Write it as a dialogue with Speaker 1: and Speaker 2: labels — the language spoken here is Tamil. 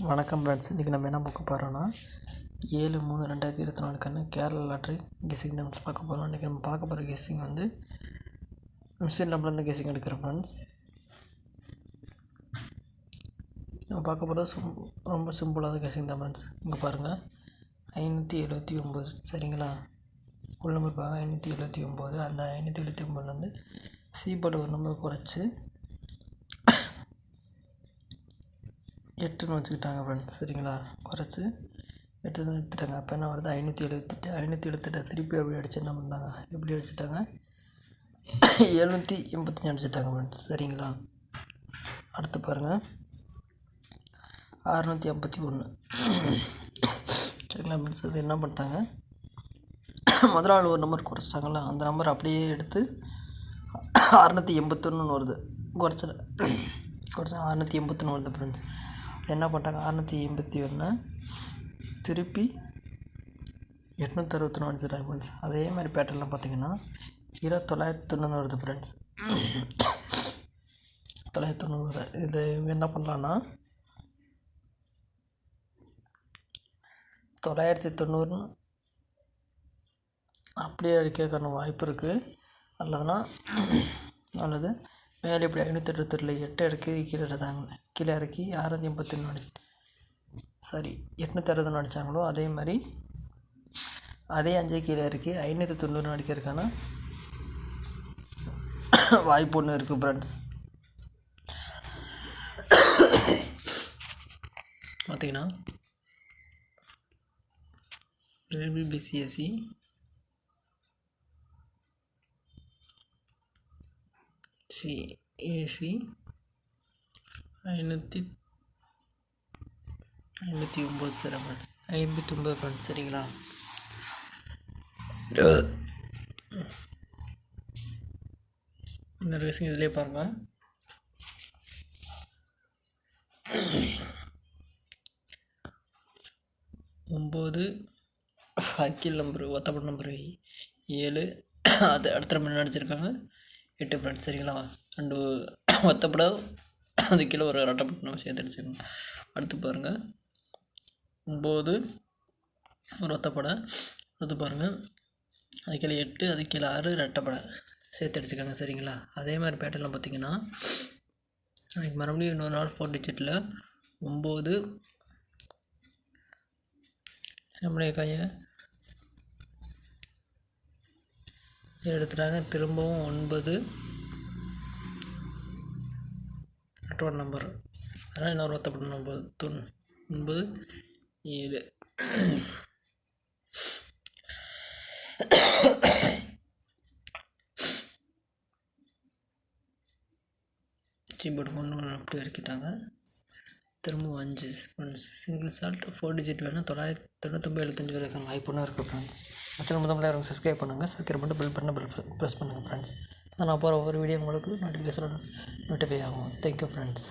Speaker 1: வணக்கம் ஃப்ரெண்ட்ஸ். இன்றைக்கி நம்ம என்ன பார்க்க போகிறோன்னா 7/3/2024 கேரளா லாட்ரி கெஸ்ஸிங் தான் பார்க்க போகிறோம். இன்றைக்கி நம்ம பார்க்க போகிற கெஸ்ஸிங் மிஷின் நம்பர்லேருந்து கெஸ்ஸிங் எடுக்கிறோம் ஃப்ரெண்ட்ஸ். நம்ம பார்க்க போகிறது ரொம்ப சிம்பிளாக கெஸ்ஸிங் தான் ஃப்ரெண்ட்ஸ். இங்கே பாருங்கள், 579 சரிங்களா. ஃபுல் நம்பர் பாருங்கள் 579. அந்த 579லேருந்து சீபோர்டு ஒரு நம்பர் குறைச்சி 8ன்னு வச்சுக்கிட்டாங்க ஃப்ரெண்ட்ஸ் சரிங்களா. குறைச்சி 8 எடுத்துட்டாங்க. அப்போ என்ன வருது 578 திருப்பி அப்படி அடிச்சு என்ன பண்ணாங்க, எப்படி அடிச்சுட்டாங்க 785 அடிச்சுட்டாங்க ஃப்ரெண்ட்ஸ் சரிங்களா. அடுத்து பாருங்கள் 651 சரிங்களா ஃப்ரெண்ட்ஸ். அது என்ன பண்ணிட்டாங்க, முதல் நாள் ஒரு நம்பர் குறைச்சிட்டாங்களா, அந்த நம்பர் அப்படியே எடுத்து 681 வருது. குறைச்சா 681 வருது ஃப்ரெண்ட்ஸ். என்ன பண்ணிட்டாங்க 681 திருப்பி 861 அடிச்சிட்டாங்க ஃப்ரெண்ட்ஸ். அதே மாதிரி பேட்டர்லாம் பார்த்தீங்கன்னா கீழே 990 வருது ஃப்ரெண்ட்ஸ். 990 வருது. இது என்ன பண்ணலான்னா 990 அப்படியே அடிக்கிறதுக்கான வாய்ப்பு இருக்குது. நல்லது. மேலே இப்படி 578 8 இறக்கி கீழே இறக்கி 681 861 அடித்தாங்களோ அதே மாதிரி அதே 5 கீழே இறக்கி 590 அடிக்கிறதுக்கான வாய்ப்பு ஒன்று இருக்குது ஃப்ரெண்ட்ஸ். பார்த்தீங்கன்னா ஏபிபிசிஎஸ்சி சிஏசி 559 சார் 59 ஃப்ரெண்ட்ஸ் சரிங்களா. இந்த ரேசிங் இதிலே பாருங்கள், ஒம்பது அக்கில் நம்பரு ஒத்தப்பட்ட நம்பரு 7 அது அடுத்த நம்பர் அடிச்சிருக்காங்க 8 ஃப்ரெண்ட்ஸ் சரிங்களா. 2 ஒத்தப்பட அது கீழே ஒரு ரெட்டப்பட்ட நம்ம சேர்த்து அடிச்சிருக்கோம். அடுத்து பாருங்கள் 9 ஒரு ஒத்தப்படை, அடுத்து பாருங்கள் அது கீழே 8 அது கீழே 6 ரெட்டப்படை சேர்த்து அடிச்சுக்காங்க சரிங்களா. அதே மாதிரி பேட்டர்லாம் பார்த்திங்கன்னா எனக்கு மறுபடியும் இன்னொரு நாள் 4 டிஜிட்டில் 9 நம்முடைய கையை எடுத்துட்டாங்க. திரும்பவும் 9 ரெட்டோட நம்பர், அதனால் இன்னொரு ஒத்தப்பட்ட 9 7 கீபோர்டு ஒன்று அப்படி இறக்கிட்டாங்க. திரும்பவும் 5 ஃப்ரெண்ட்ஸ். சிங்கிள் சால்ட் 4 டிஜிட் வேணும். 999 வரைக்கும் வாய்ப்புன்னு இருக்குது ஃப்ரெண்ட்ஸ். முதல்ல சப்ஸ்கிரைப் பண்ணுங்கள். சப்ஸ்கிரைப் பண்ணிட்டு பெல் ப்ரெஸ் பண்ணுங்கள் ஃப்ரெண்ட்ஸ். நான் போகிற ஒவ்வொரு வீடியோ உங்களுக்கு நோட்டிஃபிகேஷன் நோட்டிஃபை ஆகும். Thank you friends.